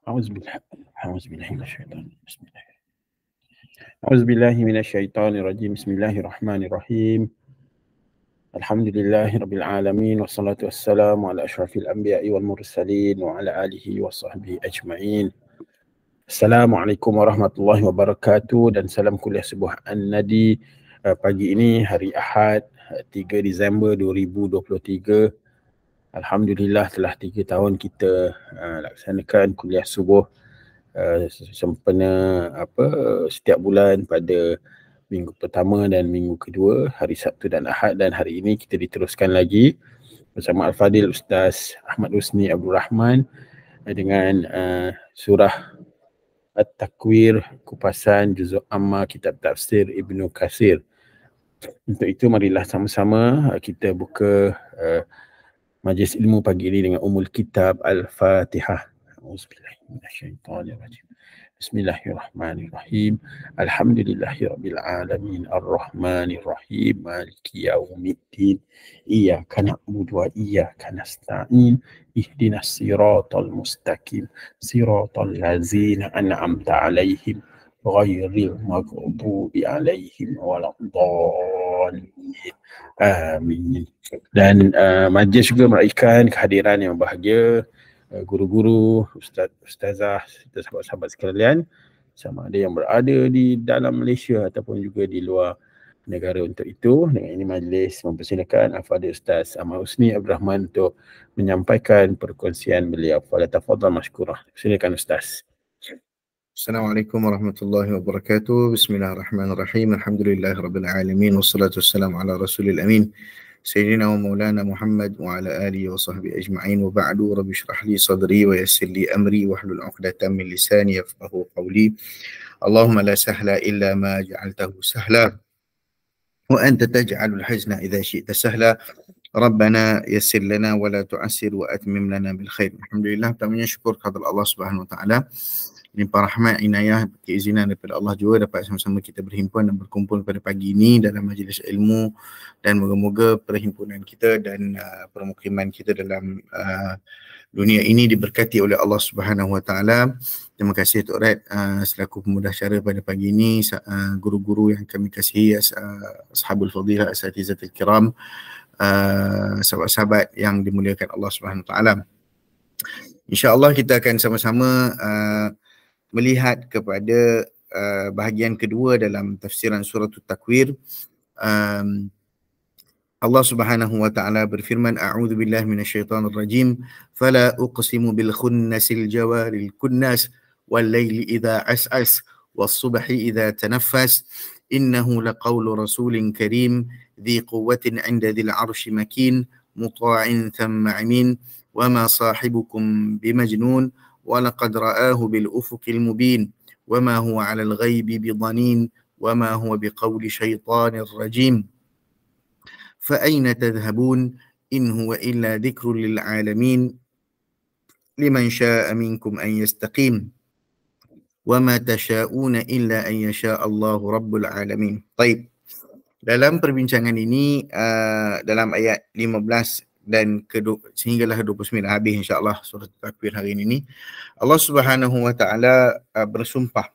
أعوذ بالله أعوذ بالله من الشيطان بسم الله أعوذ بالله من الشيطان الرجيم بسم الله الرحمن الرحيم الحمد لله رب العالمين والصلاة والسلام على أشرف الأنبياء والمرسلين وعلى آله وصحبه أجمعين. Assalamualaikum warahmatullahi wabarakatuh dan salam kuliah sebuah An-Nadi. Pagi ini hari Ahad 3 Disember 2023. Alhamdulillah telah 3 tahun kita laksanakan kuliah subuh sempena setiap bulan pada minggu pertama dan minggu kedua, hari Sabtu dan Ahad, dan hari ini kita diteruskan lagi bersama Al-Fadil Ustaz Ahmad Husni Abdul Rahman dengan surah At-Takwir, kupasan juzuk amma kitab tafsir Ibnu Katsir. Untuk itu marilah sama-sama kita buka majlis ilmu pagi ini dengan Ummul Kitab Al-Fatihah. Auzubillahiminasyaitonirrajim. Bismillahirrahmanirrahim. Alhamdulillahirabbil alamin arrahmanir rahim maliki yaumiddin. Iyyaka na'budu wa iyyaka nasta'in. Ihdinas siratal mustaqim. Siratal ladzina an'amta 'alaihim ghairil maghdubi 'alaihim waladdallin. Amin. Dan majlis juga meraihkan kehadiran yang bahagia guru-guru, ustazah, sahabat-sahabat sekalian, sama ada yang berada di dalam Malaysia ataupun juga di luar negara. Untuk itu, dengan ini majlis mempersilakan Al-Fadhil Ustaz Ahmad Husni Abdul Rahman untuk menyampaikan perkongsian beliau. Falyatafadhal mashkurah. Silakan Ustaz. Assalamualaikum warahmatullahi wabarakatuh. Bismillahirrahmanirrahim. Alhamdulillahirabbil alamin wassalatu wassalamu ala rasulil amin. Sayyidina wa maulana Muhammad wa ala alihi wa sahbihi ajma'in wa ba'du. Rabbi shrah li sadri wa yassir li amri wa hlul 'uqdatam min lisani yafqahu qawli. Allahumma la sahla illa ma ja'altahu sahla wa anta taj'alul hazna idza syi'ta sahla. Rabbana yassir lana wa la tu'assir wa atmim lana bil khair. Alhamdulillah, pertamanya syukur kepada Allah Subhanahu wa taala. Limpah rahmat, inayah, keizinan daripada Allah juga dapat sama-sama kita berhimpun dan berkumpul pada pagi ini dalam majlis ilmu, dan moga-moga perhimpunan kita dan permukiman kita dalam dunia ini diberkati oleh Allah Subhanahu wa taala. Terima kasih Tok Red selaku pemudah acara pada pagi ini, guru-guru yang kami kasihi, ashabul fadilah, asatizatul kiram, sahabat-sahabat yang dimuliakan Allah Subhanahu wa taala. InsyaAllah kita akan sama-sama melihat kepada bahagian kedua dalam tafsiran surah At-Takwir. Allah Subhanahu wa taala berfirman, a'udzu billahi minasyaitonir rajim, fala uqsimu bil khunnasil jawaril kunnas wal laili idza as'as was subhi idza tanaffas innahu laqawlu rasulin karim dhi quwwatin 'inda dhil 'arsy makin muta'in thumma amin wama sahibukum bimajnun ولقد رآه بالأفق المبين وما هو على الغيب بضنين وما هو بقول شيطان رجيم فأين تذهبون إن هو إلا ذكر للعالمين لمن شاء منكم أن يستقيم وما تشاءون إلا أن يشاء الله رب العالمين. طيب, dalam perbincangan ini dalam ayat 15 dan sehinggalah 29 habis insya-Allah surah Takwir hari ini, Allah Subhanahu wa taala bersumpah.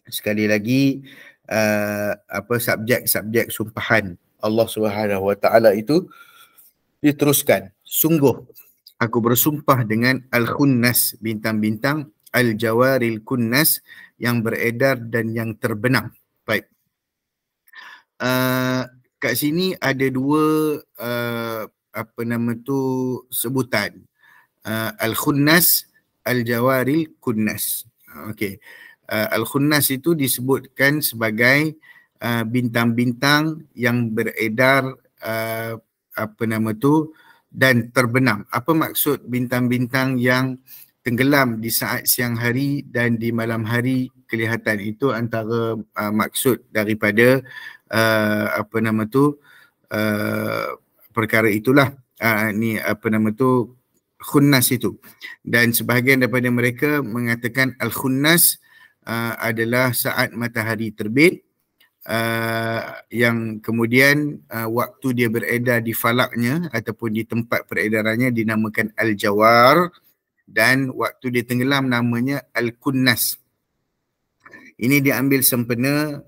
Sekali lagi subjek sumpahan Allah Subhanahu wa taala itu diteruskan. Sungguh aku bersumpah dengan al-khunnas, bintang-bintang, al-jawaril kunnas, yang beredar dan yang terbenam. Baik. Kat sini ada dua sebutan, al-khunnas, al-jawaril kunnas. Okey. Al-khunnas itu disebutkan sebagai bintang-bintang yang beredar dan terbenam. Apa maksud bintang-bintang yang tenggelam di saat siang hari dan di malam hari kelihatan? Itu antara maksud daripada perkara itulah khunnas itu. Dan sebahagian daripada mereka mengatakan al-khunnas adalah saat matahari terbit, yang kemudian waktu dia beredar di falaknya ataupun di tempat peredarannya dinamakan al-jawar, dan waktu dia tenggelam namanya al-kunnas. Ini diambil sempena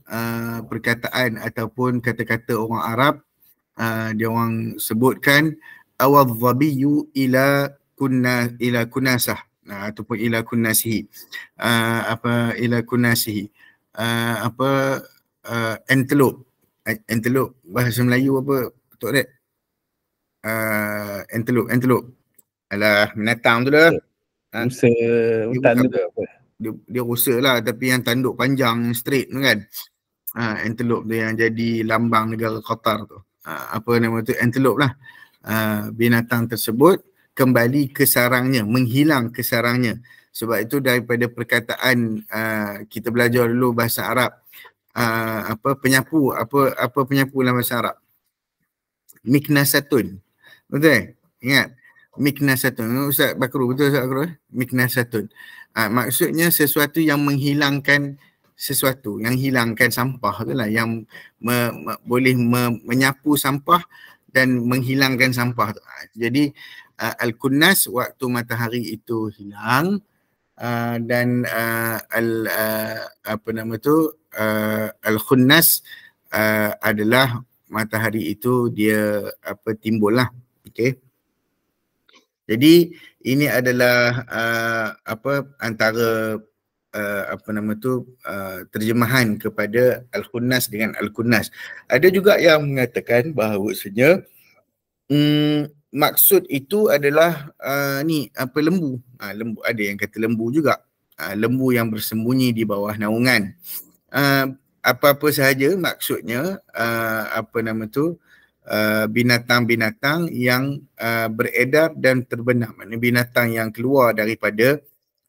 perkataan ataupun kata-kata orang Arab. Dia orang sebutkan awadh-dhabiyyu ila kunasah, ataupun ila kunnasihi, ila kunnasihi, antelope bahasa Melayu apa Tok Red? Antelope alah, binatang tu dah. Rusa hutan tu apa? Dia rusa lah, tapi yang tanduk panjang straight tu kan. Antelope tu yang jadi lambang negara Qatar tu. Apa nama tu, antelope lah. Binatang tersebut kembali ke sarangnya, menghilang ke sarangnya. Sebab itu daripada perkataan kita belajar dulu bahasa Arab, penyapu, apa penyapu dalam bahasa Arab? Miknasatun. Betul? Ingat? Miknasatun. Ustaz Bakru, betul Ustaz Bakru? Miknasatun. Maksudnya sesuatu yang menghilangkan sesuatu, yang hilangkan sampah tu lah, yang boleh menyapu sampah dan menghilangkan sampah tu. Jadi al-kunnas waktu matahari itu hilang, dan al-khunnas adalah matahari itu dia timbul lah. Okey. Jadi ini adalah antara terjemahan kepada al-khunnas dengan al-kunnas. Ada juga yang mengatakan bahawasanya maksud itu adalah lembu. Lembu, ada yang kata lembu juga. Lembu yang bersembunyi di bawah naungan. Apa-apa sahaja maksudnya binatang-binatang yang beredar dan terbenam. Maksudnya binatang yang keluar daripada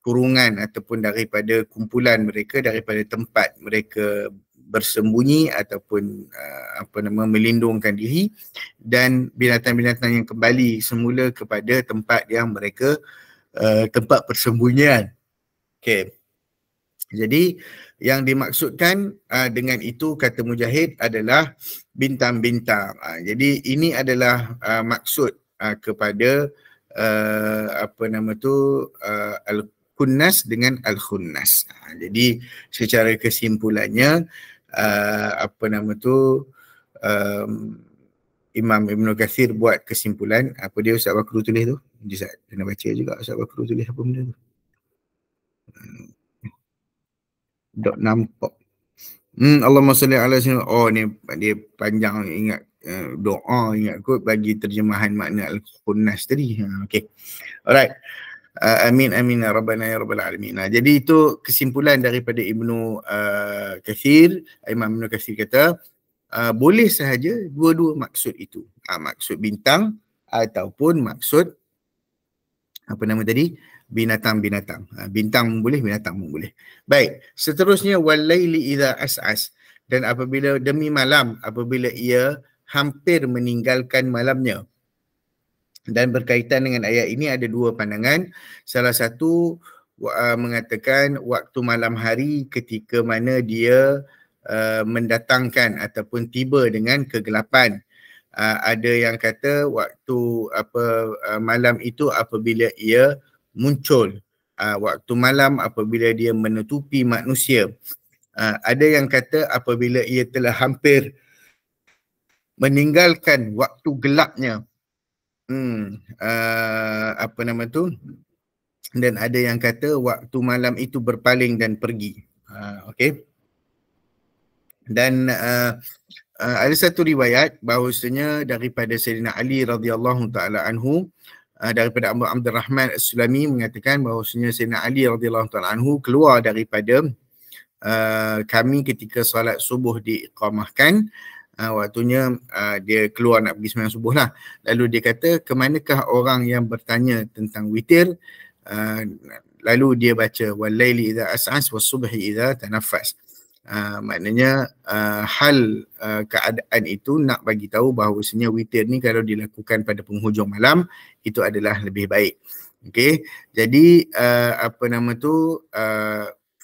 kurungan ataupun daripada kumpulan mereka, daripada tempat mereka bersembunyi ataupun melindungkan diri, dan binatang-binatang yang kembali semula kepada tempat yang mereka tempat persembunyian. Okey. Jadi yang dimaksudkan dengan itu, kata Mujahid, adalah bintang-bintang. Jadi ini adalah maksud kepada al-kunnas dengan al-khunnas. Jadi secara kesimpulannya Imam Ibn Kathir buat kesimpulan. Apa dia Ustaz Bakru tulis tu? Ustaz kena baca juga Ustaz Bakru tulis apa benda tu. Dok nampak. Allahumma salli ala sayyidina. Oh ni dia panjang, ingat doa, ingat kot bagi terjemahan makna al-khunnas tadi. Okey. Alright. Amin amin ya rabbana ya rabbal alamin. Jadi itu kesimpulan daripada Ibnu Kathir. Imam Ibnu Kathir kata boleh sahaja dua-dua maksud itu. Maksud bintang ataupun maksud binatang-binatang. Bintang boleh, binatang pun boleh. Baik, seterusnya walaili idza as'as, dan apabila demi malam apabila ia hampir meninggalkan malamnya. Dan berkaitan dengan ayat ini ada dua pandangan. Salah satu mengatakan waktu malam hari ketika mana dia mendatangkan ataupun tiba dengan kegelapan. Ada yang kata waktu malam itu apabila ia muncul, waktu malam apabila dia menutupi manusia. Ada yang kata apabila ia telah hampir meninggalkan waktu gelapnya. Dan ada yang kata waktu malam itu berpaling dan pergi. Okey. Dan ada satu riwayat bahawasanya daripada Sayyidina Ali radhiyallahu taala anhu, daripada Abu Abdul Rahman As-Sulami mengatakan bahawasanya Sayyidina Ali radhiyallahu taala anhu keluar daripada kami ketika solat subuh diiqamahkan. Waktunya dia keluar nak pergi sembahyang subuh lah. Lalu dia kata, kemanakah orang yang bertanya tentang witir? Lalu dia baca walaili idza as'as was-subhi idza tanaffas. Maknanya hal keadaan itu nak bagi tahu bahawasanya witir ni kalau dilakukan pada penghujung malam itu adalah lebih baik. Okey. Jadi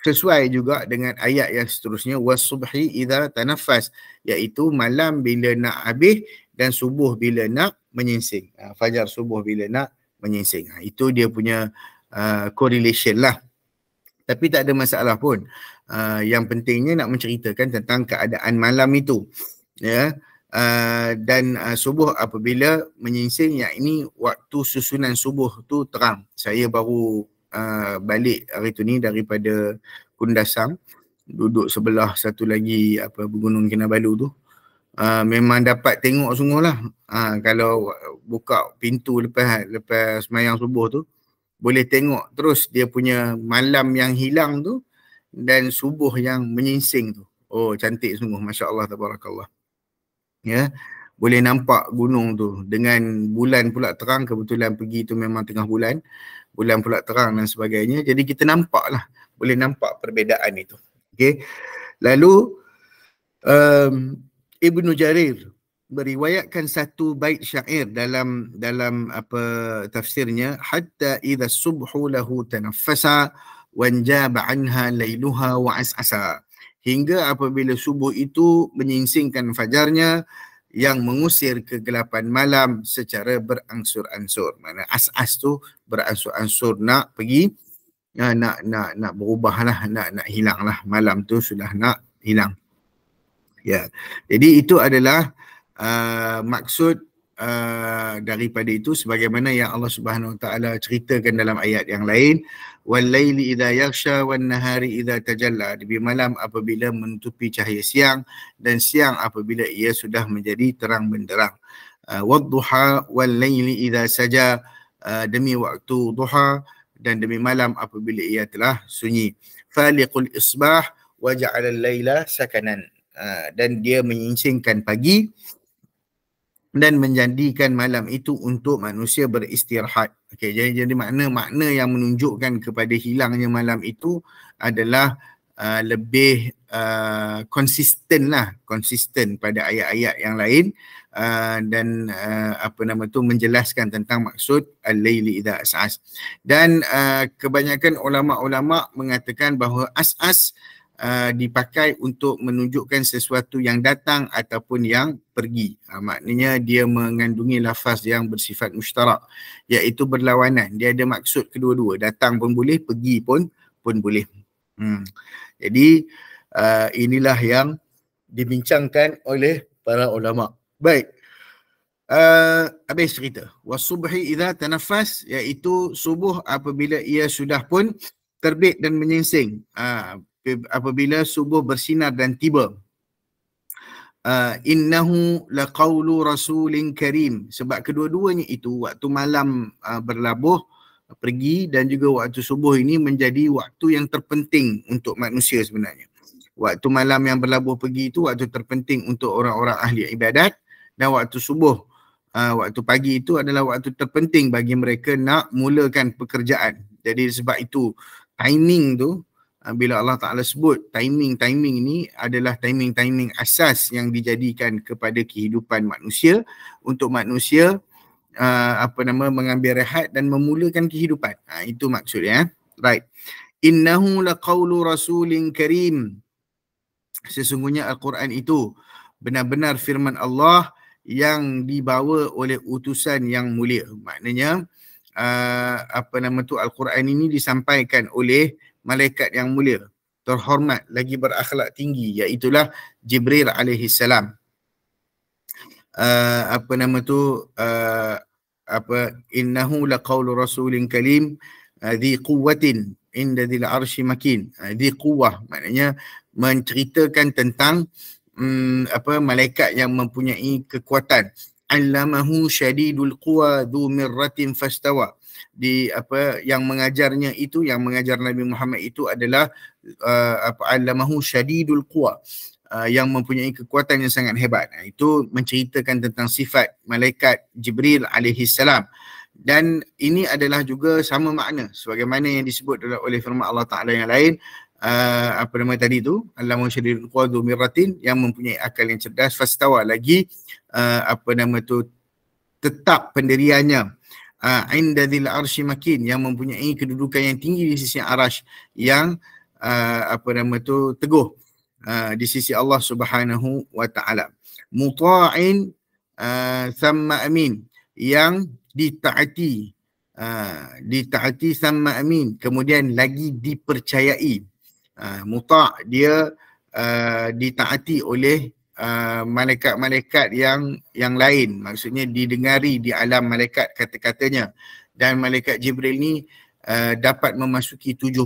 sesuai juga dengan ayat yang seterusnya was-subhi idza tanaffas, iaitu malam bila nak habis dan subuh bila nak menyingsing. Fajar subuh bila nak menyingsing. Itu dia punya correlation lah. Tapi tak ada masalah pun. Yang pentingnya nak menceritakan tentang keadaan malam itu. Ya. Dan subuh apabila menyingsing, yang ini waktu susunan subuh tu terang. Saya baru balik hari tu ni daripada Kundasang, duduk sebelah satu lagi Gunung Kinabalu tu. Memang dapat tengok sungguh lah. Kalau buka pintu lepas semayang subuh tu, boleh tengok terus dia punya malam yang hilang tu dan subuh yang menyingsing tu. Oh, cantik sungguh, masya-Allah, tabarakallah. Ya, boleh nampak gunung tu dengan bulan pula terang. Kebetulan pergi tu memang tengah bulan pula terang dan sebagainya. Jadi kita nampak lah, boleh nampak perbezaan itu. Okey. Lalu Ibnu Jarir beriwayatkan satu bait syair dalam tafsirnya, hatta idza subhu lahu tanaffasa wanjaba anha lailuha wa as'asa, hingga apabila subuh itu menyingsingkan fajarnya yang mengusir kegelapan malam secara berangsur-angsur. Mana as-as tu berangsur-angsur nak pergi, nak berubah lah, nak hilang lah, malam tu sudah nak hilang. Ya, jadi itu adalah maksud daripada itu, sebagaimana yang Allah Subhanahu Wa Taala ceritakan dalam ayat yang lain, wal laili idza yaghsha wan nahari idza tajalla, di malam apabila menutupi cahaya siang dan siang apabila ia sudah menjadi terang benderang. Wadduha wal laili idza saja, demi waktu duha dan demi malam apabila ia telah sunyi. Faliqul isbah wa ja'ala al-laila sakanan, dan dia menyingsingkan pagi dan menjadikan malam itu untuk manusia beristirahat. Okey, jadi makna yang menunjukkan kepada hilangnya malam itu adalah lebih konsisten pada ayat-ayat yang lain, dan menjelaskan tentang maksud al-laili idza as'as. Dan kebanyakan ulama-ulama mengatakan bahawa as'as dipakai untuk menunjukkan sesuatu yang datang ataupun yang pergi. Maknanya dia mengandungi lafaz yang bersifat mushtarak, iaitu berlawanan. Dia ada maksud kedua-dua, datang pun boleh, pergi pun boleh. Jadi inilah yang dibincangkan oleh para ulama. Baik. Habis cerita. Wasubhi idza tanaffas, iaitu subuh apabila ia sudah pun terbit dan menyingsing. Apabila subuh bersinar dan tiba. Innahu laqaulu rasulin karim, sebab kedua-duanya itu, waktu malam berlabuh pergi dan juga waktu subuh ini menjadi waktu yang terpenting untuk manusia sebenarnya. Waktu malam yang berlabuh pergi itu waktu terpenting untuk orang-orang ahli ibadat, dan waktu subuh, waktu pagi itu adalah waktu terpenting bagi mereka nak mulakan pekerjaan. Jadi sebab itu timing tu, bila Allah Ta'ala sebut timing ini adalah timing asas yang dijadikan kepada kehidupan manusia, untuk manusia mengambil rehat dan memulakan kehidupan. Itu maksudnya. Right. Innahu laqaulu rasulin karim, sesungguhnya Al-Quran itu benar-benar firman Allah yang dibawa oleh utusan yang mulia. Maknanya Al-Quran ini disampaikan oleh malaikat yang mulia, terhormat, lagi berakhlak tinggi, iaitulah Jibril alaihi salam. Innahu laqaulu rasulin karim dhi quwwatin inda dhil arsy makin. Dhi quwwah maknanya menceritakan tentang malaikat yang mempunyai kekuatan. Allamahu syadidul quwa dhu mirratin fastawa. Yang mengajarnya itu, yang mengajar Nabi Muhammad itu adalah allamahu syadidul quwa, yang mempunyai kekuatan yang sangat hebat. Itu menceritakan tentang sifat malaikat Jibril alaihi salam. Dan ini adalah juga sama makna sebagaimana yang disebut oleh firman Allah Ta'ala yang lain, tadi tu, allamahu syadidul quwa dhu mirratin, yang mempunyai akal yang cerdas, fastawa, lagi tetap pendiriannya, inda dhil arsy makin, yang mempunyai kedudukan yang tinggi di sisi arash, yang teguh di sisi Allah Subhanahu wa Ta'ala. Muta'in thamma amin, yang ditaati ditaati sama amin, kemudian lagi dipercayai. Muta' dia ditaati oleh malaikat-malaikat yang lain, maksudnya didengari di alam malaikat kata-katanya. Dan malaikat Jibril ni dapat memasuki 70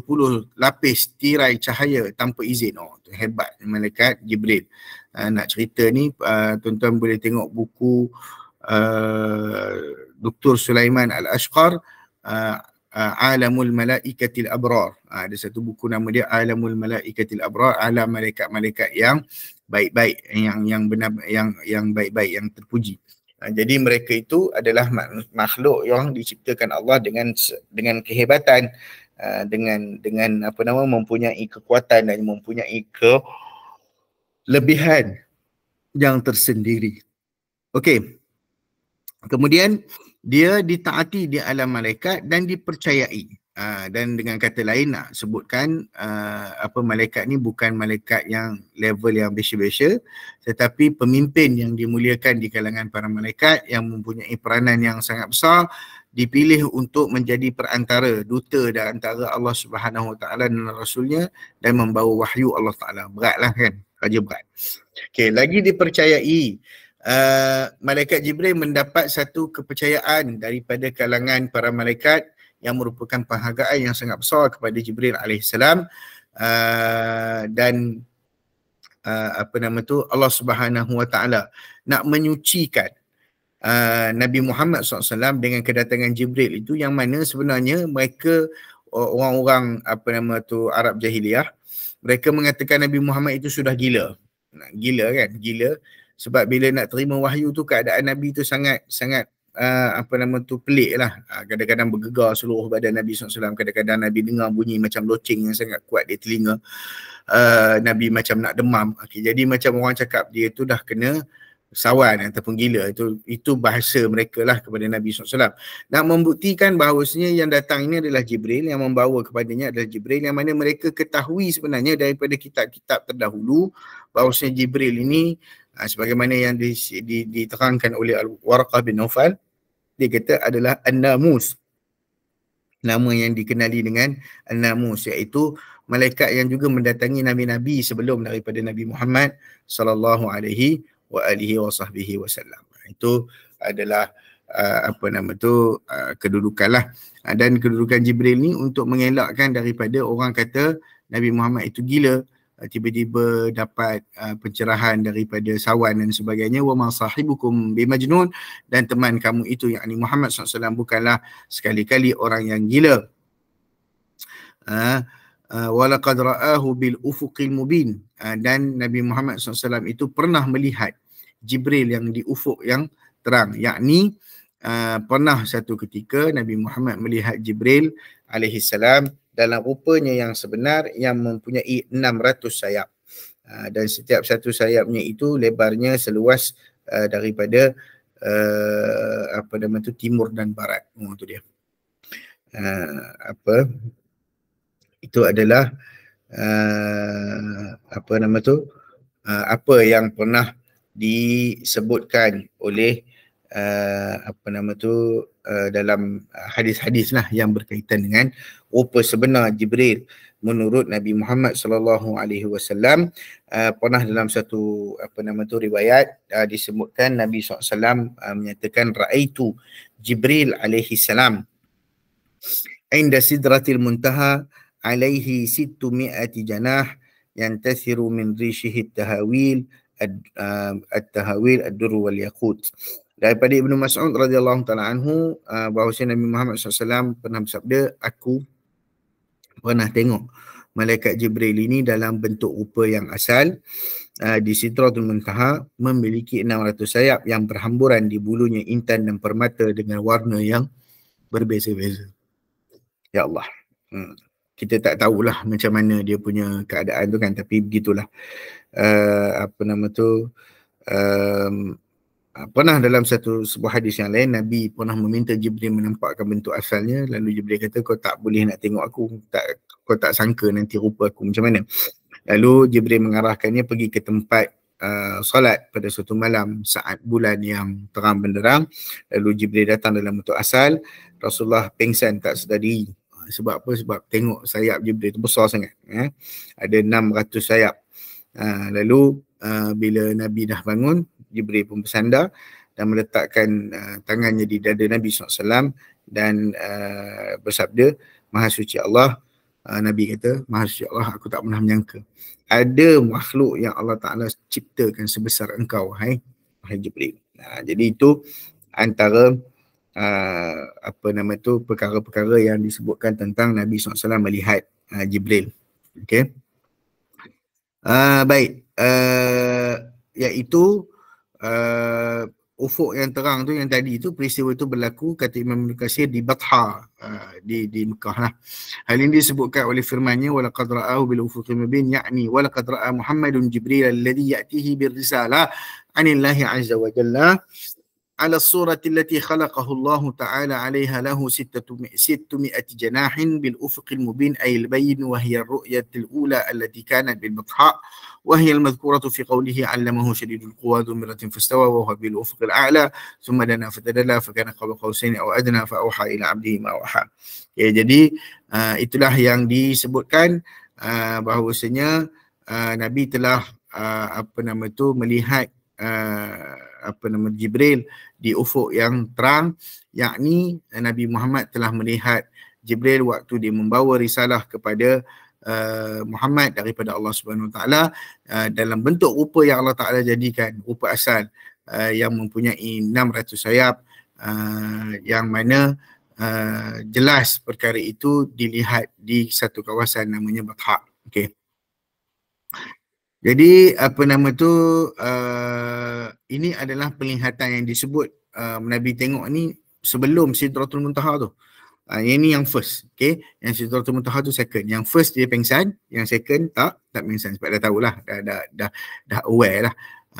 lapis tirai cahaya tanpa izin. Tu hebat malaikat Jibril. Nak cerita ni tuan-tuan boleh tengok buku Dr. Sulaiman Al-Ashqar, Alamul Malaikatil Abrar. Ada satu buku nama dia Alamul Malaikatil Abrar, alam malaikat-malaikat yang baik-baik, yang benar, yang baik-baik, yang terpuji. Jadi mereka itu adalah makhluk yang diciptakan Allah dengan kehebatan, dengan mempunyai kekuatan dan mempunyai kelebihan yang tersendiri. Okey. Kemudian dia ditaati di alam malaikat dan dipercayai. Dan dengan kata lain nak sebutkan malaikat ni bukan malaikat yang level yang biasa-biasa, tetapi pemimpin yang dimuliakan di kalangan para malaikat yang mempunyai peranan yang sangat besar, dipilih untuk menjadi perantara, duta di antara Allah Subhanahu Wa Taala dan Rasulnya, dan membawa wahyu Allah Taala. Beratlah kan, raja berat. Okey, lagi dipercayai. Malaikat Jibril mendapat satu kepercayaan daripada kalangan para malaikat yang merupakan penghargaan yang sangat besar kepada Jibril alaihissalam, dan Allah Subhanahu Wa Taala nak menyucikan Nabi Muhammad SAW dengan kedatangan Jibril itu, yang mana sebenarnya mereka orang-orang Arab Jahiliyah, mereka mengatakan Nabi Muhammad itu sudah gila. Gila kan? Gila. Sebab bila nak terima wahyu tu, keadaan Nabi tu sangat pelik lah. Kadang-kadang bergegar seluruh badan Nabi SAW. Kadang-kadang Nabi dengar bunyi macam loceng yang sangat kuat di telinga. Nabi macam nak demam. Jadi macam orang cakap dia tu dah kena sawan ataupun gila. Itu bahasa mereka lah kepada Nabi SAW. Nak membuktikan bahawasanya yang datang ini adalah Jibril, yang membawa kepadanya adalah Jibril, yang mana mereka ketahui sebenarnya daripada kitab-kitab terdahulu bahawasanya Jibril ini, sebagaimana yang diterangkan oleh Al-Warqah bin Nawfal, dia kata adalah An-Namus. Nama yang dikenali dengan An-Namus, iaitu malaikat yang juga mendatangi nabi-nabi sebelum daripada Nabi Muhammad sallallahu alaihi wasallam. Itu adalah kedudukan lah. Dan kedudukan Jibril ni untuk mengelakkan daripada orang kata Nabi Muhammad itu gila, tiba-tiba dapat pencerahan daripada sawan dan sebagainya. Wa ma sahibukum bimajnun, dan teman kamu itu yakni Muhammad SAW bukanlah sekali-kali orang yang gila. Walaqad ra'ahu bil ufuqil mubin, dan Nabi Muhammad SAW itu pernah melihat Jibril yang di ufuk yang terang, yakni pernah satu ketika Nabi Muhammad melihat Jibril alaihissalam dalam rupanya yang sebenar, yang mempunyai 600 sayap. Dan setiap satu sayapnya itu lebarnya seluas daripada timur dan barat. Itu dia. Itu adalah apa yang pernah disebutkan oleh dalam hadis-hadis lah yang berkaitan dengan rupa sebenar Jibril menurut Nabi Muhammad sallallahu alaihi wasallam. Pernah dalam satu riwayat disebutkan Nabi SAW menyatakan ra'aitu Jibril alaihi salam inda sidratil muntaha alaihi 600 janah yantathiru min rishihi at-tahawil ad-durr wal yaqut. Daripada Ibnu Mas'ud radhiyallahu ta'ala anhu, bahawasanya Nabi Muhammad SAW pernah bersabda, aku pernah tengok malaikat Jibril ini dalam bentuk rupa yang asal di Sidratul Muntaha, memiliki 600 sayap yang berhamburan di bulunya intan dan permata dengan warna yang berbeza-beza. Ya Allah. Kita tak tahulah macam mana dia punya keadaan tu kan, tapi begitulah. Pernah dalam sebuah hadis yang lain, Nabi pernah meminta Jibril menampakkan bentuk asalnya, lalu Jibril kata, kau tak boleh nak tengok aku, kau tak sangka nanti rupa aku macam mana. Lalu Jibril mengarahkannya pergi ke tempat solat pada suatu malam saat bulan yang terang benderang, lalu Jibril datang dalam bentuk asal. Rasulullah pengsan tak sedar diri. Sebab apa? Sebab tengok sayap Jibril tu besar sangat, ada 600 sayap. Lalu bila Nabi dah bangun, Jibril pun bersandar dan meletakkan tangannya di dada Nabi SAW dan bersabda, Maha suci Allah. Nabi kata, Maha suci Allah, aku tak pernah menyangka ada makhluk yang Allah Ta'ala ciptakan sebesar engkau, wahai Jibril. Jadi itu antara perkara-perkara yang disebutkan tentang Nabi SAW melihat Jibril. Okay. Baik, iaitu ufuk yang terang tu yang tadi tu, peristiwa itu berlaku kata Imam Ibn Katsir di Batha, di Mekah lah. Hal ini disebutkan oleh firman-Nya walaqad ra'ahu bil ufuqil mubin, yakni walaqad ra'a Muhammadun Jibril alladhi ya'tihi bir risalah 'anillahi 'azza wa jalla على الصورة التي خلقه الله تعالى عليها له 600 جناح بالأفق المبين أي البين، وهي الرؤية الأولى التي كانت بالبطحاء، وهي المذكورة في قوله علمه شديد القوى ذو مرة فاستوى وهو بالأفق الأعلى ثم دنا فتدلى فكان قاب قوسين أو أدنى فأوحى إلى عبده ما أوحى. Jadi itulah yang disebutkan bahawasanya Nabi telah melihat Jibril di ufuk yang terang, yakni Nabi Muhammad telah melihat Jibril waktu dia membawa risalah kepada Muhammad daripada Allah Subhanahu Wa Taala dalam bentuk rupa yang Allah Taala jadikan, rupa asal yang mempunyai 600 sayap, yang mana jelas perkara itu dilihat di satu kawasan namanya Batha. Okey. Jadi ini adalah penglihatan yang disebut Nabi tengok ni sebelum Sidratul Muntaha tu. Ini yang first, okay? Yang Sidratul Muntaha tu second. Yang first dia pengsan, yang second tak pengsan sebab dah tahulah, dah aware lah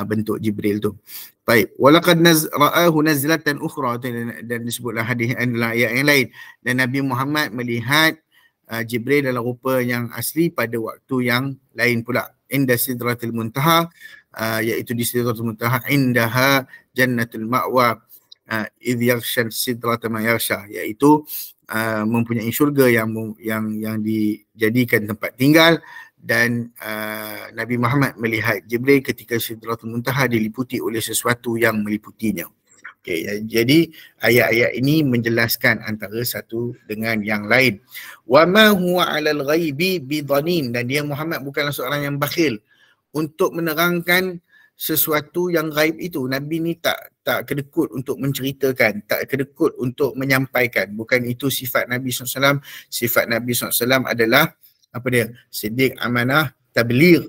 bentuk Jibril tu. Baik, walaqad ra'ahu nazlatan ukhra, dan disebutlah hadis ayat yang lain, dan Nabi Muhammad melihat Jibril dalam rupa yang asli pada waktu yang lain pula. Inda Sidratul Muntaha, iaitu di Sidratul Muntaha, indaha jannatul ma'wa idh yaghsha sidrata ma yaghsha, iaitu mempunyai syurga yang dijadikan tempat tinggal, dan Nabi Muhammad melihat Jibril ketika Sidratul Muntaha diliputi oleh sesuatu yang meliputinya. Okay, jadi ayat-ayat ini menjelaskan antara satu dengan yang lain. Wa ma huwa 'alal ghaibi bidhanin, dan dia Muhammad bukanlah seorang yang bakhil untuk menerangkan sesuatu yang gaib itu. Nabi ni tak kedekut untuk menceritakan, tak kedekut untuk menyampaikan. Bukan itu sifat Nabi SAW. Sifat Nabi SAW adalah apa dia? Siddiq, amanah, tabligh,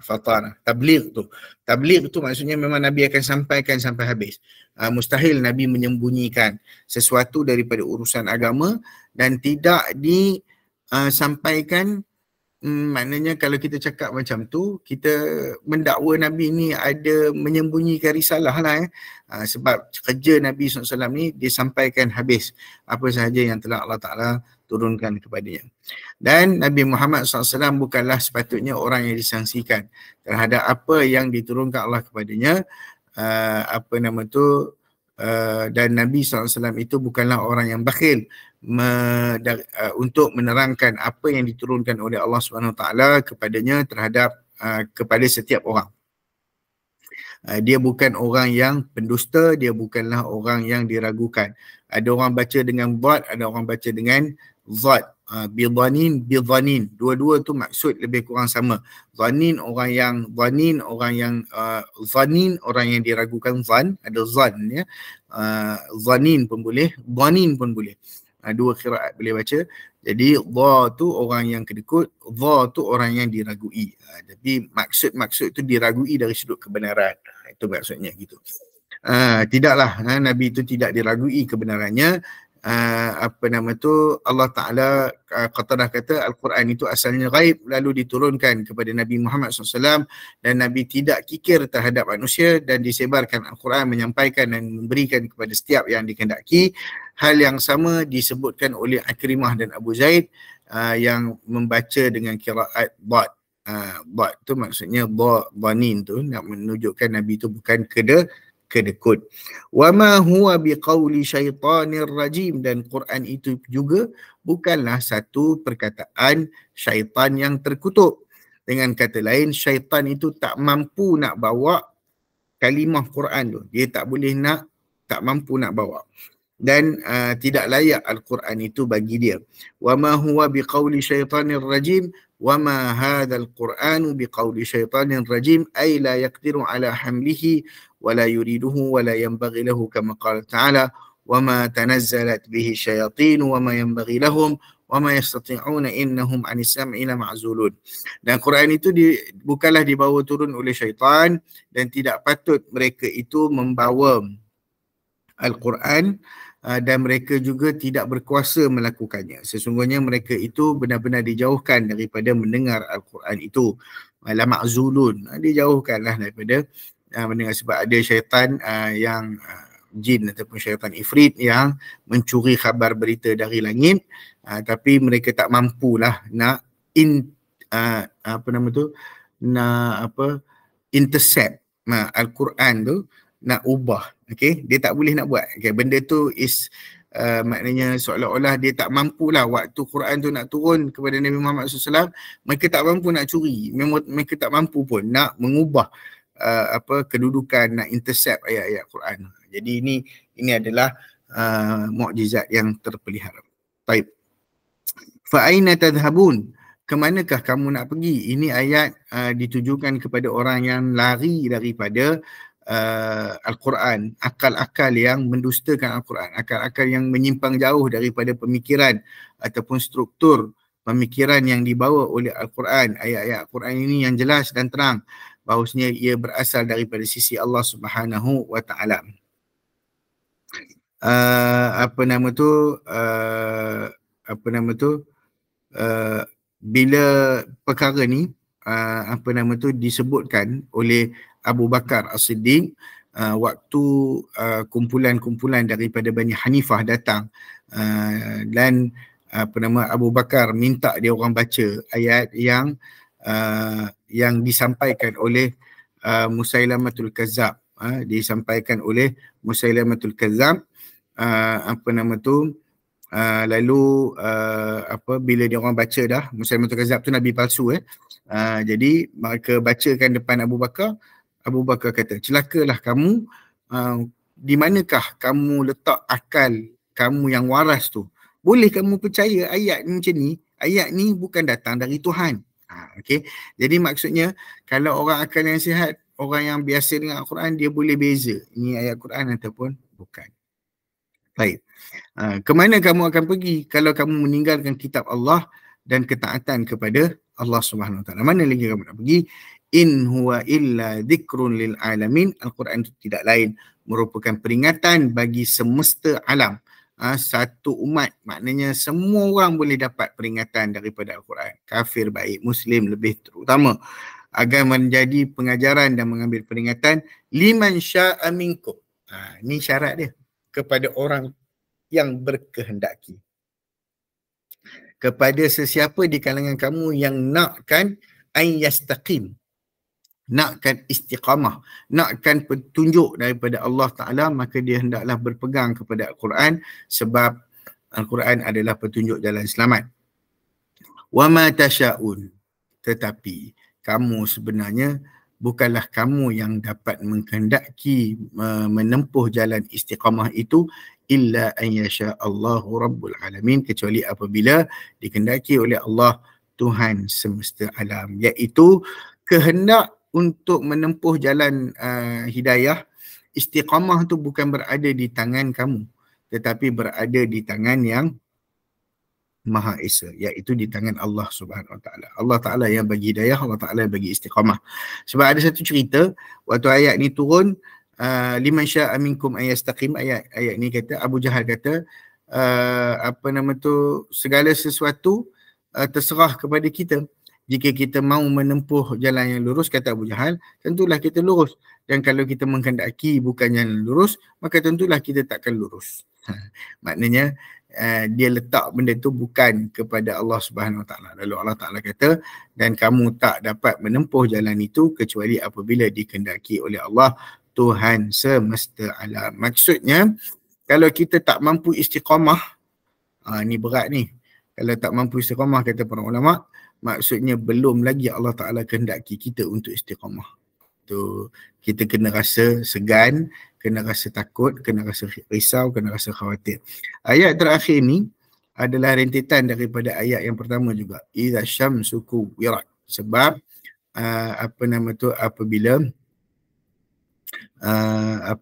fatana. Tabligh tu maksudnya memang Nabi akan sampaikan sampai habis. Mustahil Nabi menyembunyikan sesuatu daripada urusan agama dan tidak disampaikan. Maknanya kalau kita cakap macam tu, kita mendakwa Nabi ni ada menyembunyikan risalah lah. Sebab kerja Nabi SAW ni dia sampaikan habis apa sahaja yang telah Allah Ta'ala turunkan kepadanya. Dan Nabi Muhammad SAW bukanlah sepatutnya orang yang disangsikan terhadap apa yang diturunkan Allah kepadanya. Dan Nabi SAW itu bukanlah orang yang bakhil untuk menerangkan apa yang diturunkan oleh Allah SWT kepadanya kepada setiap orang. Dia bukan orang yang pendusta, dia bukanlah orang yang diragukan. Ada orang baca dengan dhat, ada orang baca dengan zat. Bidhanin, dua-dua tu maksud lebih kurang sama. Zanin orang yang diragukan, zan, ada zan ya. Zanin pun boleh, dhanin pun boleh. Dua qiraat boleh baca. Jadi dha tu orang yang kedekut, dha tu orang yang diragui. Tapi maksud tu diragui dari sudut kebenaran. Itu maksudnya gitu. Tidaklah Nabi itu tidak diragui kebenarannya. Allah Ta'ala Qatadah kata Al-Quran itu asalnya ghaib lalu diturunkan kepada Nabi Muhammad SAW, dan Nabi tidak kikir terhadap manusia, dan disebarkan Al-Quran menyampaikan dan memberikan kepada setiap yang dikehendaki. Hal yang sama disebutkan oleh Akrimah dan Abu Zaid yang membaca dengan qiraat dhat. Bot tu maksudnya dhanin tu nak menunjukkan Nabi tu bukan kedekut. Wa ma huwa biqauli syaitanir rajim, dan Quran itu juga bukanlah satu perkataan syaitan yang terkutuk. Dengan kata lain, syaitan itu tak mampu nak bawa kalimah Quran tu. Dia tak mampu nak bawa. Dan tidak layak Al-Quran itu bagi dia. Wa ma huwa biqauli syaitanir rajim wa ma hadzal Qur'anu biqauli syaitanir rajim ay la yaqdiru ala hamlihi wa la yuriduhu wa la yanbaghi lahu kama qala ta'ala wa ma tanazzalat bihi syayatin wa ma yanbaghi lahum wa ma yastati'una innahum 'anis sam'i la ma'zulun. Dan Quran itu bukanlah dibawa turun oleh syaitan, dan tidak patut mereka itu membawa Al-Quran, dan mereka juga tidak berkuasa melakukannya. Sesungguhnya mereka itu benar-benar dijauhkan daripada mendengar Al-Quran itu. La ma'zulun, dijauhkanlah daripada mendengar, sebab ada syaitan yang jin ataupun syaitan ifrit yang mencuri khabar berita dari langit, tapi mereka tak mampulah nak intercept Al-Quran tu, nak ubah. Okay, dia tak boleh nak buat. Okay, benda tu is maknanya seolah-olah dia tak mampulah. Waktu Quran tu nak turun kepada Nabi Muhammad SAW, mereka tak mampu nak curi, mereka tak mampu pun nak mengubah kedudukan, nak intercept ayat-ayat Quran. Jadi ini adalah mukjizat yang terpelihara. Baik. Fa aina tadhhabun? Kemanakah kamu nak pergi? Ini ayat ditujukan kepada orang yang lari daripada Al-Quran, akal-akal yang mendustakan Al-Quran, akal-akal yang menyimpang jauh daripada pemikiran ataupun struktur pemikiran yang dibawa oleh Al-Quran. Ayat-ayat Al-Quran ini yang jelas dan terang bahawasanya ia berasal daripada sisi Allah Subhanahu wa Ta'ala. Bila perkara ni disebutkan oleh Abu Bakar As-Siddiq, waktu kumpulan-kumpulan daripada Bani Hanifah datang, dan Abu Bakar minta dia orang baca ayat yang disampaikan oleh Musailamatul Kazzab, disampaikan oleh Musailamatul Kazzab, lalu bila dia orang baca dah, Musailamatul Kazzab tu nabi palsu, jadi mereka bacakan depan Abu Bakar. Abu Bakar kata, celakalah kamu, di manakah kamu letak akal kamu yang waras tu? Boleh kamu percaya ayat ni macam ni? Ayat ni bukan datang dari Tuhan. Okay. Jadi maksudnya, kalau orang akal yang sihat, orang yang biasa dengan Al-Quran, dia boleh beza ini ayat Quran ataupun bukan. Baik. Kemana kamu akan pergi kalau kamu meninggalkan kitab Allah dan ketaatan kepada Allah Subhanahu Wa Taala? Mana lagi kamu nak pergi? In huwa illa dzikrun lil alamin. Al-Quran itu tidak lain merupakan peringatan bagi semesta alam. Satu umat, maknanya semua orang boleh dapat peringatan daripada Al-Quran. Kafir baik, Muslim lebih terutama, agar menjadi pengajaran dan mengambil peringatan liman sya'a minkum. Ini syarat dia, kepada orang yang berkehendaki. Kepada sesiapa di kalangan kamu yang nakkan ayyastaqim, nakkan istiqamah, nakkan petunjuk daripada Allah Ta'ala, maka dia hendaklah berpegang kepada Al-Quran, sebab Al-Quran adalah petunjuk jalan selamat. Wa ma tasha'un, tetapi kamu sebenarnya bukanlah kamu yang dapat menghendaki menempuh jalan istiqamah itu, illa an yasha Allahu Rabbul Alamin, kecuali apabila dikehendaki oleh Allah Tuhan semesta alam, iaitu kehendak untuk menempuh jalan hidayah. Istiqamah tu bukan berada di tangan kamu, tetapi berada di tangan yang Maha Esa, iaitu di tangan Allah Subhanahu Wa Taala. Allah Taala yang bagi hidayah, Allah Taala yang bagi istiqamah. Sebab ada satu cerita, waktu ayat ni turun, liman sya'a minkum ayastaqim, ayat ni kata, Abu Jahal kata, segala sesuatu terserah kepada kita. Jika kita mahu menempuh jalan yang lurus, kata Abu Jahal, tentulah kita lurus. Dan kalau kita menghendaki bukan jalan lurus, maka tentulah kita takkan lurus. Maknanya dia letak benda tu bukan kepada Allah Subhanahu Wa Taala. Lalu Allah Taala kata, dan kamu tak dapat menempuh jalan itu kecuali apabila dikehendaki oleh Allah, Tuhan semesta alam. Maksudnya kalau kita tak mampu istiqamah, ni berat ni. Kalau tak mampu istiqamah, kata para ulama, maksudnya belum lagi Allah Taala kehendaki kita untuk istiqamah. Tu kita kena rasa segan, kena rasa takut, kena rasa risau, kena rasa khawatir. Ayat terakhir ni adalah rentetan daripada ayat yang pertama juga. Idza syamsu kuwirat. Sebab apabila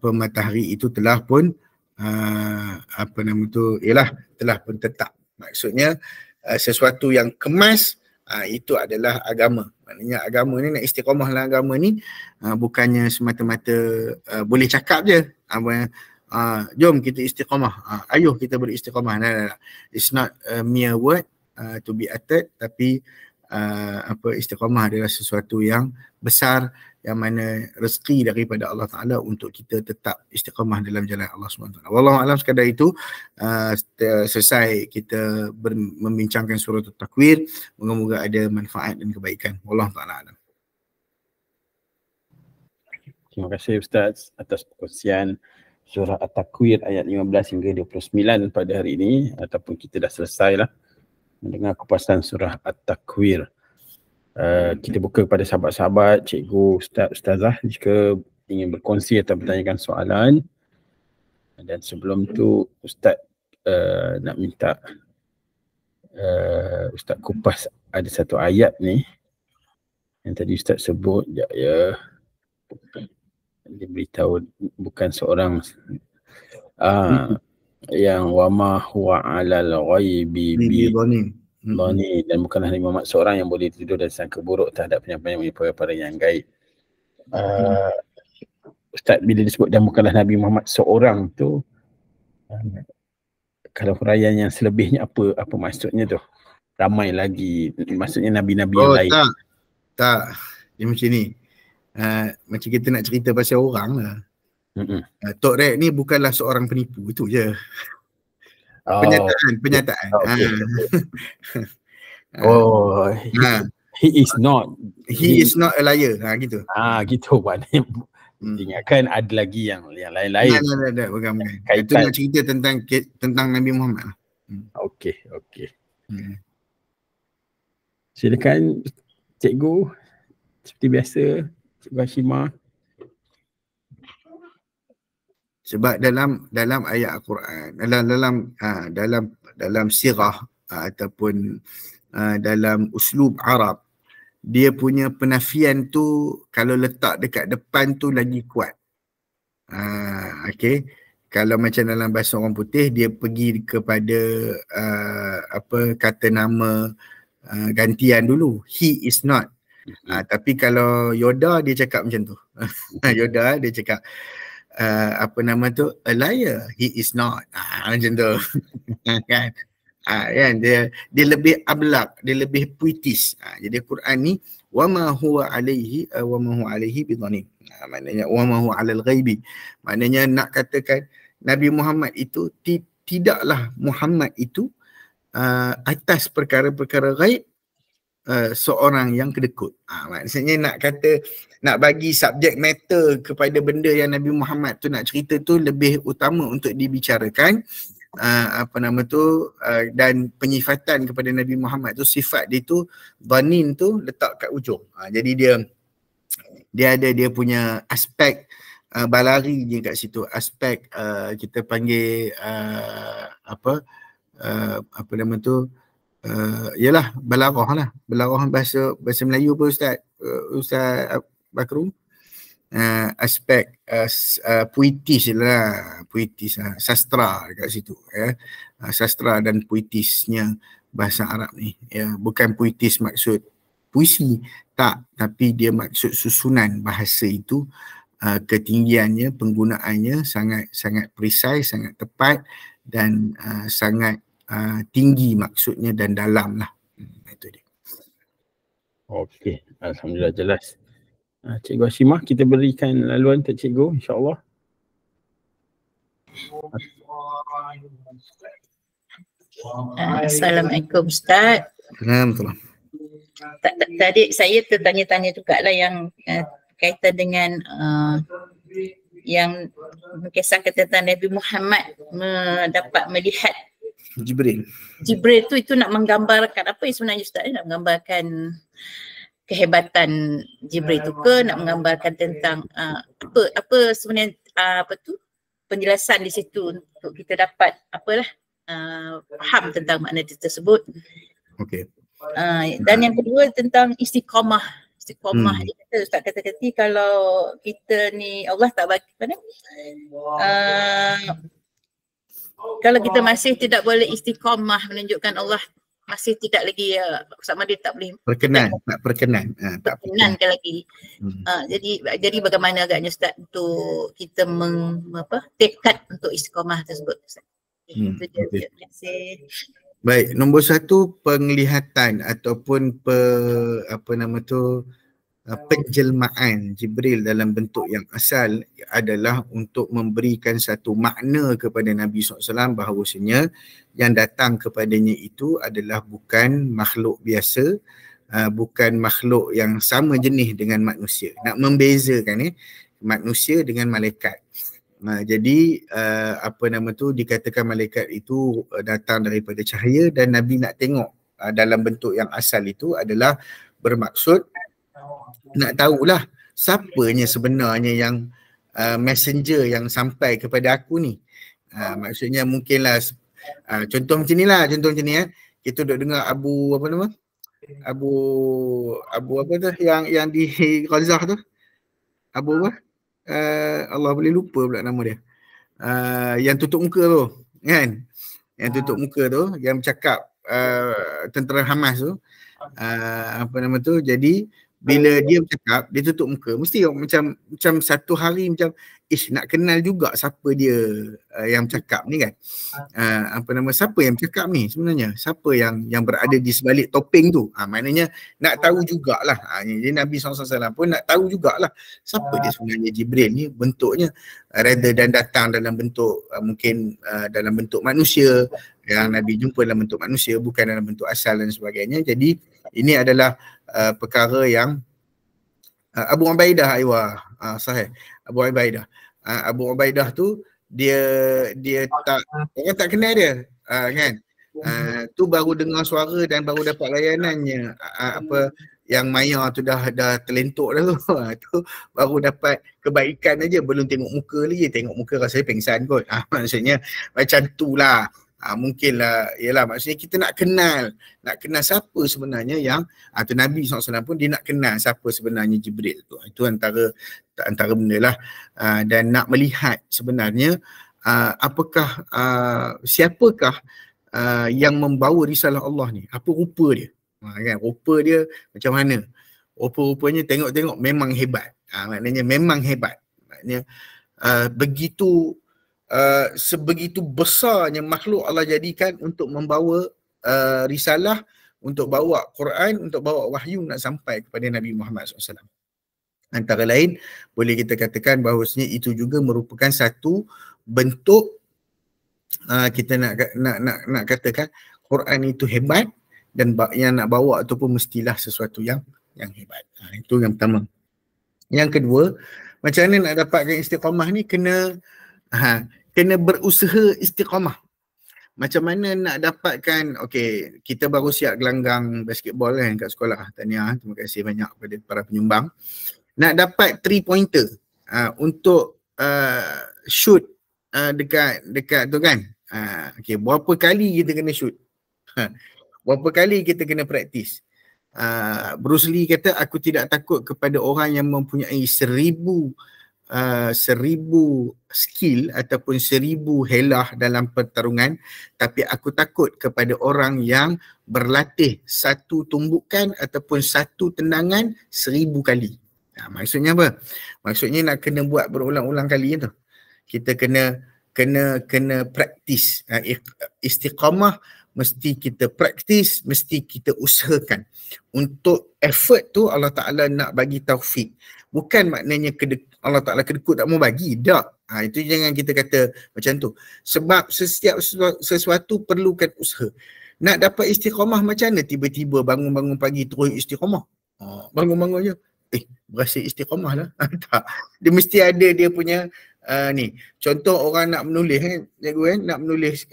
matahari itu telah pun telah pun tetap. Maksudnya sesuatu yang kemas, itu adalah agama. Maknanya agama ni, nak istiqamah dalam agama ni bukannya semata-mata boleh cakap je, jom kita istiqamah, ayuh kita beristiqamah. Nah. It's not a mere word to be uttered, tapi istiqamah adalah sesuatu yang besar, yang mana rezeki daripada Allah Ta'ala untuk kita tetap istiqamah dalam jalan Allah SWT. Wallahualam, sekadar itu selesai kita membincangkan surah At-Takwir. Moga-moga ada manfaat dan kebaikan. Wallahu ta'ala alam. Terima kasih Ustaz atas perkongsian surah At-Takwir ayat 15 hingga 29 pada hari ini, ataupun kita dah selesai lah mendengar kupasan surah At-Takwir. Kita buka kepada sahabat-sahabat, cikgu, ustazah jika ingin berkongsi atau bertanyakan soalan. Dan sebelum tu Ustaz nak minta Ustaz kupas ada satu ayat ni yang tadi Ustaz sebut. Dia beritahu bukan seorang yang wama huwa alal ghaibi bi dhani, dan bukanlah Nabi Muhammad seorang yang boleh tidur dan sangka buruk terhadap penyampaian perkara yang gaib. Ustaz bila disebut dan bukanlah Nabi Muhammad seorang tu, kalau huraian yang selebihnya apa maksudnya tu? Ramai lagi, maksudnya nabi-nabi yang lain. Tak. Dia macam ni. Macam kita nak cerita pasal orang lah. Tok Rek ni bukanlah seorang penipu, itu je. Penyataan. Okay. He is not a liar. Gitu. Gitu Wan. Ingatkan ada lagi yang lain-lain. Bukan. Itu nak cerita tentang Nabi Muhammad. Okey. Silakan cikgu, seperti biasa, Cikgu Hashimah. Sebab dalam ayat Al-Quran, dalam sirah ataupun dalam uslub Arab, dia punya penafian tu kalau letak dekat depan tu lagi kuat. Okey. Kalau macam dalam bahasa orang putih, dia pergi kepada kata nama gantian dulu. He is not. Tapi kalau Yoda dia cakap macam tu. Yoda dia cakap a liar, he is not. Macam tu. Kan? Kan dia lebih ablaq, dia lebih puitis. Jadi Quran ni wama huwa alaihi bidhanin. Maknanya wama huwa alal ghaibi. Maknanya nak katakan Nabi Muhammad itu tidaklah Muhammad itu atas perkara-perkara ghaib seorang yang kedekut. Maksudnya nak bagi subjek matter kepada benda yang Nabi Muhammad tu nak cerita tu lebih utama untuk dibicarakan. Dan penyifatan kepada Nabi Muhammad tu, sifat dia tu dhanin tu letak kat ujung. Jadi dia ada dia punya aspek balari dia kat situ, aspek kita panggil ialah balarah lah. Balarah bahasa Melayu apa Ustaz Bakru? Aspek puitis lah, sastra dekat situ ya. Sastra dan puitisnya bahasa Arab ni ya, bukan puitis maksud puisi, tak, tapi dia maksud susunan bahasa itu, ketinggiannya, penggunaannya sangat precise, sangat tepat dan sangat tinggi maksudnya dan dalam lah. Itu dia. Okey, alhamdulillah jelas. Cikgu Hashimah, kita berikan laluan untuk cikgu, insya-Allah. Assalamualaikum Ustaz. Alhamdulillah. Tadi saya tertanya-tanya juga lah yang kaitan dengan yang mengisahkan tentang Nabi Muhammad dapat melihat Jibril. Jibril itu nak menggambarkan apa yang sebenarnya Ustaz? Nak menggambarkan kehebatan Jibril itu ke, nak menggambarkan tentang apa sebenarnya penjelasan di situ untuk kita dapat apalah faham tentang makna tersebut. Okey. Dan yang kedua tentang istiqamah. Dia kata Ustaz kata kalau kita ni Allah tak bagi mana kalau kita masih tidak boleh istiqamah menunjukkan Allah masih tidak lagi sama dia tak boleh tak perkenan lagi. Jadi bagaimana agaknya Ustaz untuk kita tekad untuk istiqamah tersebut Ustaz. Itu je. Terima kasih. Baik, nombor satu, penglihatan ataupun penjelmaan Jibril dalam bentuk yang asal adalah untuk memberikan satu makna kepada Nabi SAW bahawasanya yang datang kepadanya itu adalah bukan makhluk biasa, bukan makhluk yang sama jenis dengan manusia. Nak membezakan manusia dengan malaikat. Jadi dikatakan malaikat itu datang daripada cahaya dan Nabi nak tengok dalam bentuk yang asal itu adalah bermaksud nak tahulah siapanya sebenarnya yang messenger yang sampai kepada aku ni. Maksudnya mungkinlah contoh macam ni lah, kita duk dengar Abu yang di Gaza tu, Abu apa? Allah boleh lupa pula nama dia. Yang tutup muka tu, kan? Yang tutup muka tu, yang bercakap tentera Hamas tu, jadi bila dia bercakap, dia tutup muka, mesti macam satu hari macam nak kenal juga siapa dia yang bercakap ni kan. Siapa yang bercakap ni sebenarnya, siapa yang berada di sebalik topeng tu, maknanya nak tahu jugalah. Jadi Nabi SAW pun nak tahu jugalah siapa dia sebenarnya Jibril ni, bentuknya rather dan datang dalam bentuk mungkin dalam bentuk manusia, yang Nabi jumpa dalam bentuk manusia, bukan dalam bentuk asal dan sebagainya. Jadi ini adalah perkara yang Abu Ubaidah sahih. Abu Ubaidah tu dia tak, orang tak kenal dia, kan. Tu baru dengar suara dan baru dapat layanannya, yang Maya tu dah terlentuk dah tu. Tu baru dapat kebaikan aja, belum tengok muka lagi. Tengok muka rasanya pengsan kot. Maksudnya macam tu lah. Mungkinlah, yalah, maksudnya kita nak kenal siapa sebenarnya yang tu Nabi SAW pun dia nak kenal siapa sebenarnya Jibril tu. Itu antara benda lah. Dan nak melihat sebenarnya apakah siapakah yang membawa risalah Allah ni, apa rupa dia, kan? Rupa dia macam mana, rupa-rupanya tengok memang hebat. Maknanya memang hebat, maknanya sebegitu besarnya makhluk Allah jadikan untuk membawa risalah, untuk bawa Quran, untuk bawa wahyu nak sampai kepada Nabi Muhammad SAW. Antara lain boleh kita katakan bahawasanya itu juga merupakan satu bentuk kita nak katakan Quran itu hebat, dan yang nak bawa ataupun mestilah sesuatu yang hebat. Itu yang pertama. Yang kedua, macam mana nak dapatkan istiqamah ni, kena berusaha istiqamah. Macam mana nak dapatkan, okey, kita baru siap gelanggang basketball kan kat sekolah. Tahniah, terima kasih banyak kepada para penyumbang. Nak dapat 3-pointer untuk shoot dekat tu kan. Okey, berapa kali kita kena shoot? Berapa kali kita kena praktis? Bruce Lee kata, aku tidak takut kepada orang yang mempunyai 1000 skill ataupun 1000 helah dalam pertarungan, tapi aku takut kepada orang yang berlatih satu tumbukan ataupun satu tendangan 1000 kali. Maksudnya apa? Maksudnya nak kena buat berulang-ulang kali tu. Kita kena praktis. Istiqamah mesti kita praktis, mesti kita usahakan. Untuk effort tu Allah Ta'ala nak bagi taufik. Bukan maknanya Allah Ta'ala kedekut tak mau bagi. Tak. Itu jangan kita kata macam tu. Sebab setiap sesuatu perlukan usaha. Nak dapat istiqamah macam mana tiba-tiba bangun-bangun pagi terus istiqamah? Bangun-bangun je. Berasa istiqamah lah. Tak. Dia mesti ada dia punya ni. Contoh orang nak menulis cikgu nak menulis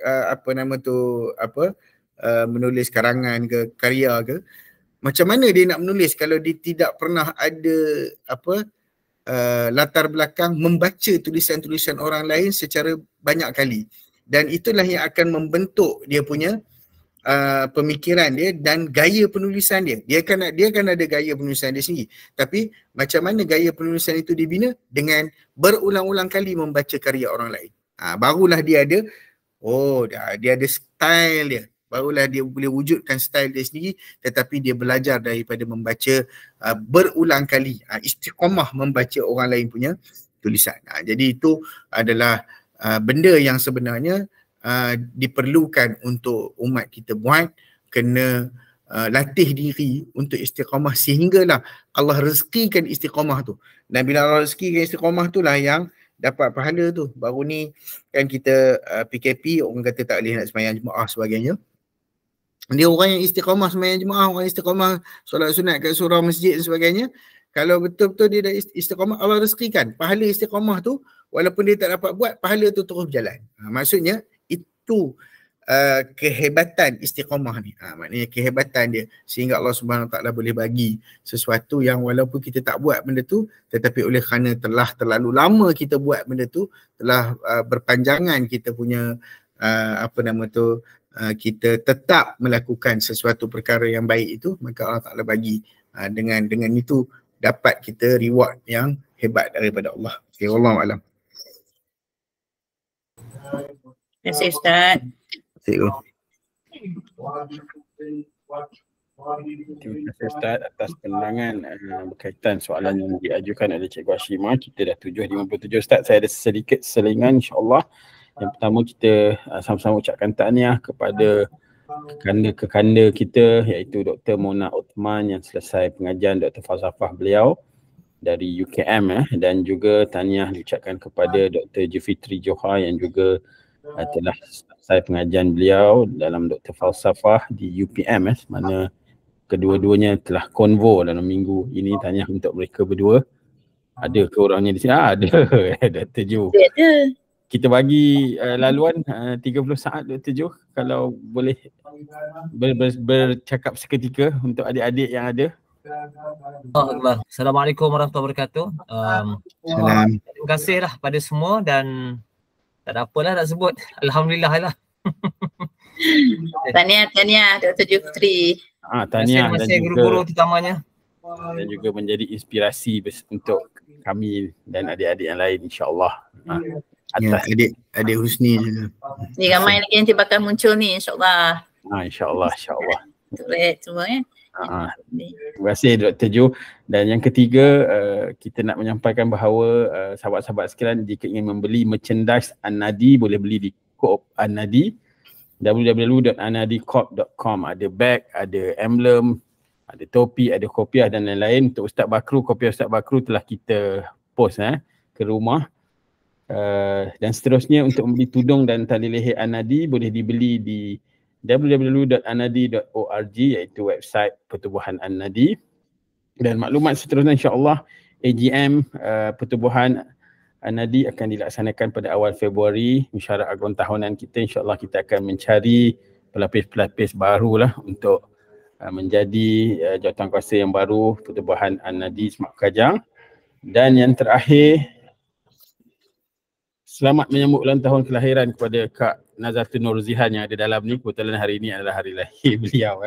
menulis karangan ke karya ke. Macam mana dia nak menulis kalau dia tidak pernah ada latar belakang membaca tulisan-tulisan orang lain secara banyak kali. Dan itulah yang akan membentuk dia punya pemikiran dia dan gaya penulisan dia. Dia akan ada gaya penulisan dia sendiri. Tapi macam mana gaya penulisan itu dibina? Dengan berulang-ulang kali membaca karya orang lain. Barulah dia ada dia ada style dia. Barulah dia boleh wujudkan style dia sendiri, tetapi dia belajar daripada membaca berulang kali, istiqamah membaca orang lain punya tulisan. Jadi itu adalah benda yang sebenarnya diperlukan untuk umat kita buat, kena latih diri untuk istiqamah sehinggalah Allah rezekikan istiqamah tu. Dan bila Allah rezekikan istiqamah tu lah yang dapat pahala tu. Baru ni kan kita PKP, orang kata tak boleh nak sembahyang jemaah sebagainya. Dia orang yang istiqamah sembahyang jemaah, orang istiqamah solat sunat kat surau masjid dan sebagainya. Kalau betul-betul dia dah istiqamah, Allah rezekikan pahala istiqamah tu, walaupun dia tak dapat buat, pahala tu terus berjalan. Maksudnya itu kehebatan istiqamah ni. Maknanya kehebatan dia, sehingga Allah Subhanahu Wa Taala boleh bagi sesuatu yang walaupun kita tak buat benda tu, tetapi oleh kerana telah terlalu lama kita buat benda tu, telah berpanjangan kita punya kita tetap melakukan sesuatu perkara yang baik itu, maka Allah Ta'ala bagi dengan itu dapat kita reward yang hebat daripada Allah. Okay, Wallahualam. Terima kasih Ustaz. Terima kasih Ustaz atas penerangan berkaitan soalan yang diajukan oleh Cikgu Hashimah. Kita dah 7:57 Ustaz. Saya ada sedikit selingan insya-Allah. Yang pertama, kita sama-sama ucapkan tahniah kepada kekanda kita, iaitu Dr. Mona Uthman yang selesai pengajian Dr. Falsafah beliau dari UKM, dan juga tahniah diucapkan kepada Dr. Jufitri Johar yang juga telah selesai pengajian beliau dalam Dr. Falsafah di UPM, mana kedua-duanya telah konvo dalam minggu ini. Tahniah untuk mereka berdua. Ada ke orangnya di sini? Ada. Dr. Jo. Ada. Kita bagi laluan 30 saat Dr. Jo, kalau boleh bercakap seketika untuk adik-adik yang ada. Assalamualaikum warahmatullahi wabarakatuh. Terima kasihlah pada semua, dan tak ada apalah nak sebut. Alhamdulillah lah. Tahniah Dr. Jufri. Tahniah dan guru-guru terutamanya. Dan juga menjadi inspirasi untuk kami dan adik-adik yang lain, insya-Allah. Ya, adik Husni juga. Ni ramai lagi nanti bakal muncul ni, insya-Allah. InsyaAllah. Tulis semua ya. Terima kasih Dr. Jo. Dan yang ketiga, kita nak menyampaikan bahawa sahabat-sahabat sekalian, jika ingin membeli merchandise An-Nadi, boleh beli di Coop An-Nadi, www.annadicorp.com. Ada bag, ada emblem, ada topi, ada kopiah dan lain-lain. Untuk Ustaz Bakru, kopiah Ustaz Bakru telah kita post ke rumah. Dan seterusnya, untuk membeli tudung dan tali leher An-Nadi boleh dibeli di www.annadi.org, iaitu website Pertubuhan An-Nadi. Dan maklumat seterusnya, insya-Allah AGM Pertubuhan An-Nadi akan dilaksanakan pada awal Februari. Mesyuarat agung tahunan kita, insya-Allah kita akan mencari pelapis-pelapis barulah untuk menjadi jawatankuasa yang baru Pertubuhan An-Nadi Semak Kajang. Dan yang terakhir, selamat menyambut ulang tahun kelahiran kepada Kak Nazatun Nur Zihan yang ada dalam ni. Kebetulan hari ini adalah hari lahir beliau.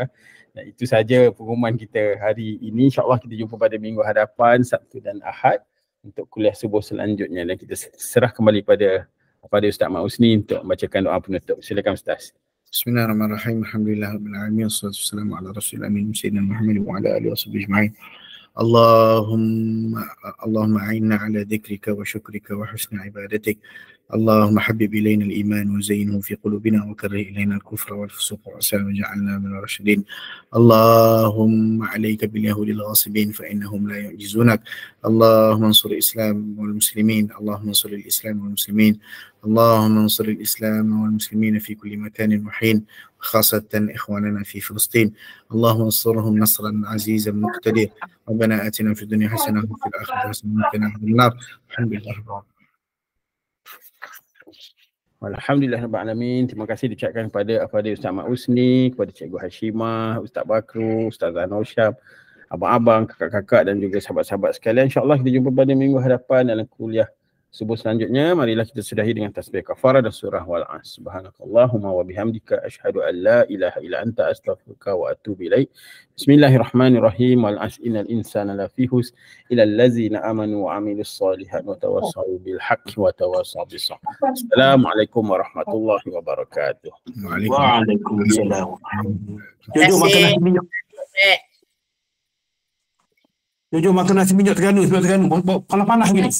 Dan itu saja pengumuman kita hari ini. InsyaAllah kita jumpa pada minggu hadapan, Sabtu dan Ahad, untuk kuliah subuh selanjutnya. Dan kita serah kembali pada Ustaz Mak Husni untuk membacakan doa penutup. Silakan Ustaz. Bismillahirrahmanirrahim. Alhamdulillahirrahmanirrahim. Wassalamualaikum warahmatullahi wabarakatuh. Sayyidina Muhammad wa ala alihi wa sahbihi ajma'in. Allahumma a'inna ala dhikrika wa syukrika wa husni ibadatik. اللهم حبب إلينا الإيمان وزينه في قلوبنا وكره إلينا الكفر والفسوق والعصيان وجعلنا من الراشدين. اللهم عليك باليهود الغاصبين فإنهم لا يعجزونك. اللهم انصر الإسلام والمسلمين. اللهم انصر الإسلام والمسلمين. اللهم انصر الإسلام والمسلمين في كل مكان وحين، خاصة إخواننا في فلسطين. اللهم انصرهم نصرا عزيزا مقتدر. ربنا آتنا في الدنيا حسنة وفي الآخرة حسنة وقنا عذاب النار. الحمد لله رب العالمين. Alhamdulillahirrahmanirrahim. Terima kasih diucapkan kepada Ustaz Mat Husni, kepada Cikgu Hashimah, Ustaz Bakru, Ustaz Zanoshab, abang-abang, kakak-kakak dan juga sahabat-sahabat sekalian. InsyaAllah kita jumpa pada minggu hadapan dalam kuliah subuh selanjutnya. Marilah kita sudahi dengan tasbih kafarah dan surah Wal-As. Subhanakallahumma wa bihamdika asyhadu an la ilaha illa anta astaghfiruka wa atubu ilaik. Bismillahirrahmanirrahim. Wal-As innal insana lafi khusr illa allazina amanu wa amilus solihat wa tawassaw bil haqqi wa tawassaw bis sabr. Assalamualaikum warahmatullahi wabarakatuh. Waalaikumsalam. Jojo makan nasi minyak. Jojo makan nasi minyak Terengganu sebab Terengganu panas-panas gini.